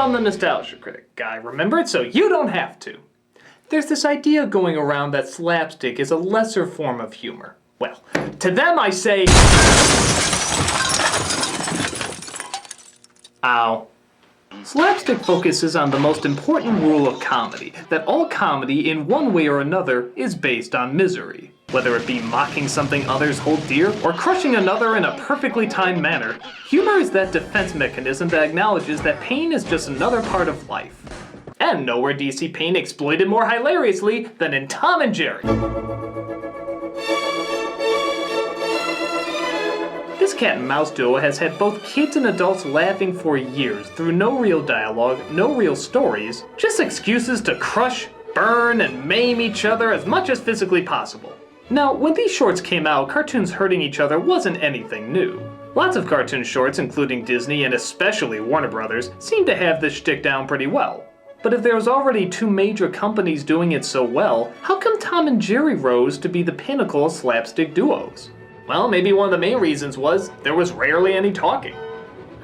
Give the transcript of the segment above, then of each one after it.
Tom the Nostalgia Critic guy, remember it? So you don't have to. There's this idea going around that slapstick is a lesser form of humor. Well, to them I say... Ow. Slapstick focuses on the most important rule of comedy, that all comedy in one way or another is based on misery. Whether it be mocking something others hold dear, or crushing another in a perfectly timed manner, humor is that defense mechanism that acknowledges that pain is just another part of life. And nowhere do you see pain exploited more hilariously than in Tom and Jerry. This cat and mouse duo has had both kids and adults laughing for years through no real dialogue, no real stories, just excuses to crush, burn, and maim each other as much as physically possible. Now, when these shorts came out, cartoons hurting each other wasn't anything new. Lots of cartoon shorts, including Disney and especially Warner Brothers, seem to have this shtick down pretty well. But if there was already two major companies doing it so well, how come Tom and Jerry rose to be the pinnacle of slapstick duos? Well, maybe one of the main reasons was there was rarely any talking.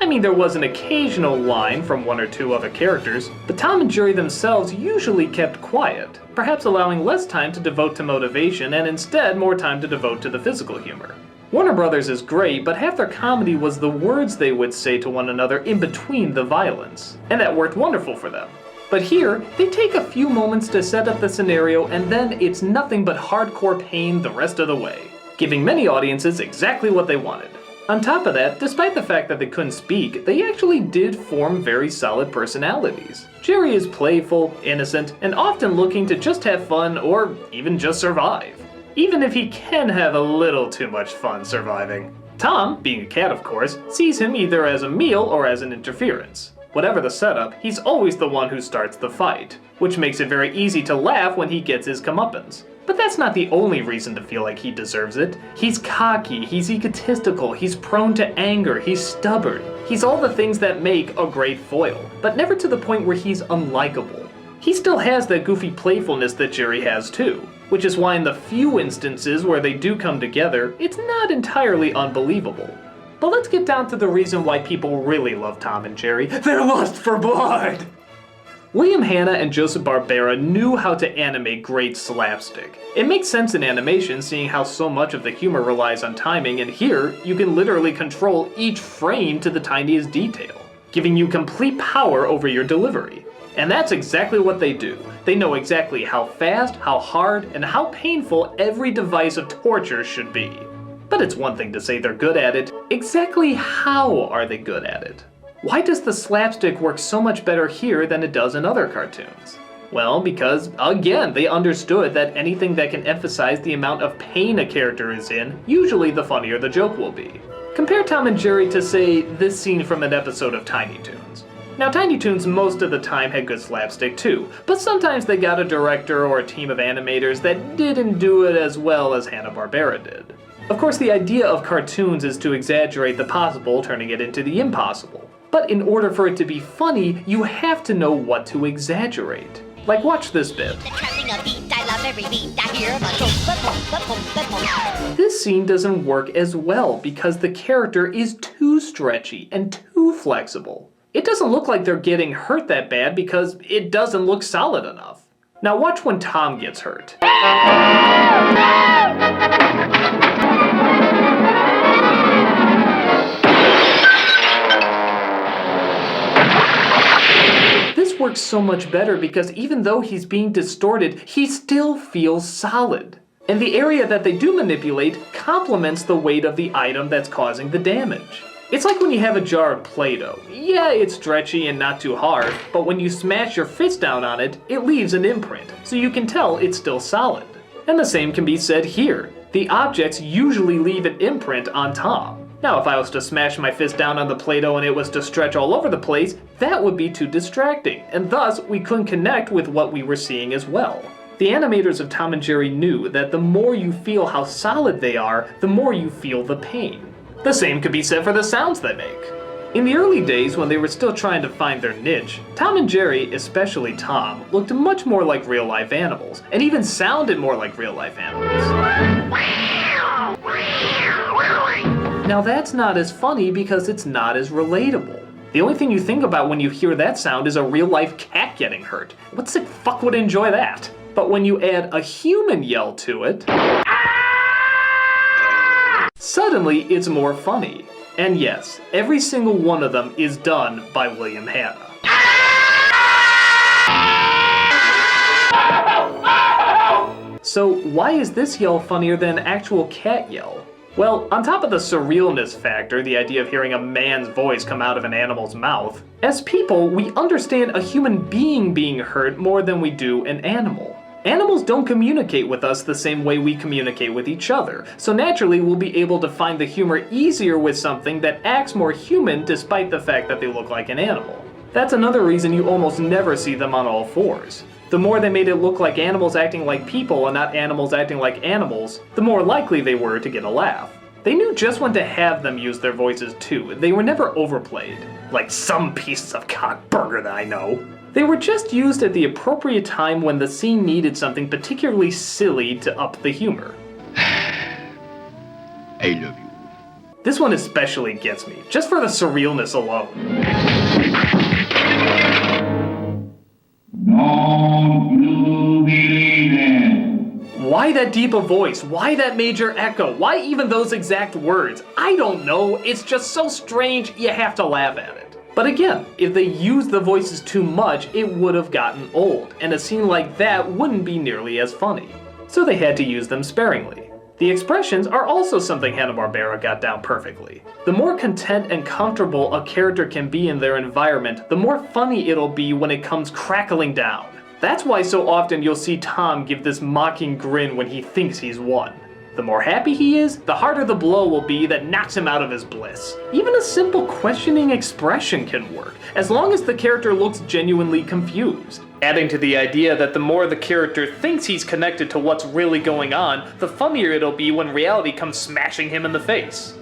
I mean, there was an occasional line from one or two other characters, but Tom and Jerry themselves usually kept quiet, perhaps allowing less time to devote to motivation and instead more time to devote to the physical humor. Warner Brothers is great, but half their comedy was the words they would say to one another in between the violence, and that worked wonderful for them. But here, they take a few moments to set up the scenario and then it's nothing but hardcore pain the rest of the way, giving many audiences exactly what they wanted. On top of that, despite the fact that they couldn't speak, they actually did form very solid personalities. Jerry is playful, innocent, and often looking to just have fun or even just survive. Even if he can have a little too much fun surviving. Tom, being a cat of course, sees him either as a meal or as an interference. Whatever the setup, he's always the one who starts the fight, which makes it very easy to laugh when he gets his comeuppance. But that's not the only reason to feel like he deserves it. He's cocky, he's egotistical, he's prone to anger, he's stubborn. He's all the things that make a great foil, but never to the point where he's unlikable. He still has that goofy playfulness that Jerry has too, which is why in the few instances where they do come together, it's not entirely unbelievable. But let's get down to the reason why people really love Tom and Jerry. Their lust for blood! William Hanna and Joseph Barbera knew how to animate great slapstick. It makes sense in animation, seeing how so much of the humor relies on timing, and here, you can literally control each frame to the tiniest detail, giving you complete power over your delivery. And that's exactly what they do. They know exactly how fast, how hard, and how painful every device of torture should be. But it's one thing to say they're good at it. Exactly how are they good at it? Why does the slapstick work so much better here than it does in other cartoons? Well, because, again, they understood that anything that can emphasize the amount of pain a character is in, usually the funnier the joke will be. Compare Tom and Jerry to, say, this scene from an episode of Tiny Toons. Now, Tiny Toons most of the time had good slapstick too, but sometimes they got a director or a team of animators that didn't do it as well as Hanna-Barbera did. Of course, the idea of cartoons is to exaggerate the possible, turning it into the impossible. But in order for it to be funny, you have to know what to exaggerate. Like, watch this bit. This scene doesn't work as well because the character is too stretchy and too flexible. It doesn't look like they're getting hurt that bad because it doesn't look solid enough. Now watch when Tom gets hurt. This works so much better because even though he's being distorted, he still feels solid. And the area that they do manipulate complements the weight of the item that's causing the damage. It's like when you have a jar of Play-Doh. Yeah, it's stretchy and not too hard, but when you smash your fist down on it, it leaves an imprint, so you can tell it's still solid. And the same can be said here. The objects usually leave an imprint on Tom. Now, if I was to smash my fist down on the Play-Doh and it was to stretch all over the place, that would be too distracting, and thus we couldn't connect with what we were seeing as well. The animators of Tom and Jerry knew that the more you feel how solid they are, the more you feel the pain. The same could be said for the sounds they make. In the early days when they were still trying to find their niche, Tom and Jerry, especially Tom, looked much more like real-life animals, and even sounded more like real-life animals. Now that's not as funny because it's not as relatable. The only thing you think about when you hear that sound is a real-life cat getting hurt. What sick fuck would enjoy that? But when you add a human yell to it, suddenly it's more funny. And yes, every single one of them is done by William Hanna. So why is this yell funnier than an actual cat yell? Well, on top of the surrealness factor, the idea of hearing a man's voice come out of an animal's mouth, as people, we understand a human being being hurt more than we do an animal. Animals don't communicate with us the same way we communicate with each other, so naturally we'll be able to find the humor easier with something that acts more human despite the fact that they look like an animal. That's another reason you almost never see them on all fours. The more they made it look like animals acting like people and not animals acting like animals, the more likely they were to get a laugh. They knew just when to have them use their voices too. They were never overplayed, like some pieces of cock burger that I know. They were just used at the appropriate time when the scene needed something particularly silly to up the humor. I love you. This one especially gets me, just for the surrealness alone. Don't you believe it? Why that deep a voice? Why that major echo? Why even those exact words? I don't know, it's just so strange you have to laugh at it. But again, if they used the voices too much, it would have gotten old, and a scene like that wouldn't be nearly as funny. So they had to use them sparingly. The expressions are also something Hanna-Barbera got down perfectly. The more content and comfortable a character can be in their environment, the more funny it'll be when it comes crackling down. That's why so often you'll see Tom give this mocking grin when he thinks he's won. The more happy he is, the harder the blow will be that knocks him out of his bliss. Even a simple questioning expression can work, as long as the character looks genuinely confused. Adding to the idea that the more the character thinks he's connected to what's really going on, the funnier it'll be when reality comes smashing him in the face.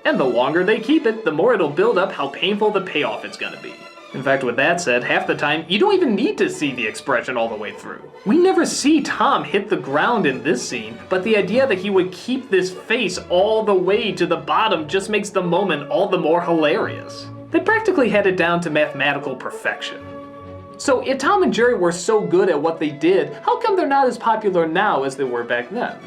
And the longer they keep it, the more it'll build up how painful the payoff is gonna be. In fact, with that said, half the time, you don't even need to see the expression all the way through. We never see Tom hit the ground in this scene, but the idea that he would keep this face all the way to the bottom just makes the moment all the more hilarious. They practically had it down to mathematical perfection. So if Tom and Jerry were so good at what they did, how come they're not as popular now as they were back then?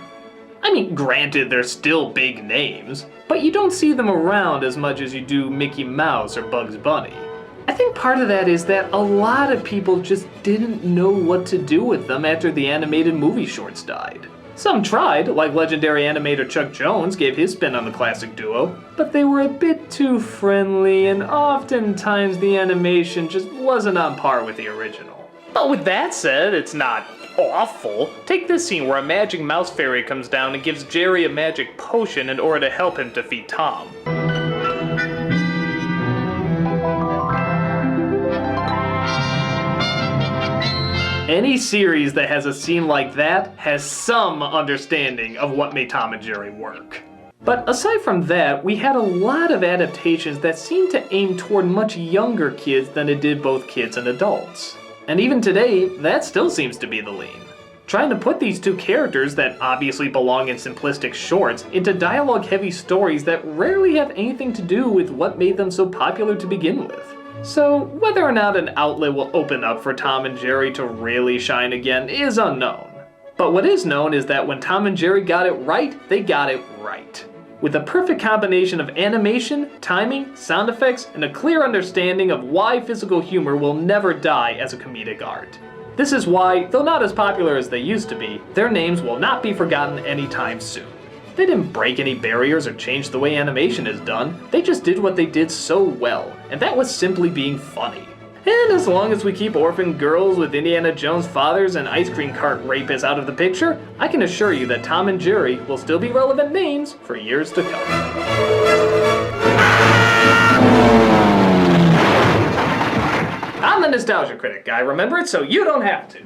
I mean, granted, they're still big names, but you don't see them around as much as you do Mickey Mouse or Bugs Bunny. I think part of that is that a lot of people just didn't know what to do with them after the animated movie shorts died. Some tried, like legendary animator Chuck Jones gave his spin on the classic duo, but they were a bit too friendly and oftentimes the animation just wasn't on par with the original. But with that said, it's not awful. Take this scene where a magic mouse fairy comes down and gives Jerry a magic potion in order to help him defeat Tom. Any series that has a scene like that has some understanding of what made Tom and Jerry work. But aside from that, we had a lot of adaptations that seemed to aim toward much younger kids than it did both kids and adults. And even today, that still seems to be the lean. Trying to put these two characters that obviously belong in simplistic shorts into dialogue-heavy stories that rarely have anything to do with what made them so popular to begin with. So, whether or not an outlet will open up for Tom and Jerry to really shine again is unknown. But what is known is that when Tom and Jerry got it right, they got it right. With a perfect combination of animation, timing, sound effects, and a clear understanding of why physical humor will never die as a comedic art. This is why, though not as popular as they used to be, their names will not be forgotten anytime soon. They didn't break any barriers or change the way animation is done, they just did what they did so well, and that was simply being funny. And as long as we keep orphan girls with Indiana Jones fathers and ice cream cart rapists out of the picture, I can assure you that Tom and Jerry will still be relevant names for years to come. I'm the Nostalgia Critic, I remember it so you don't have to.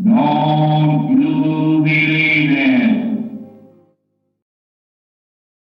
No you believe it.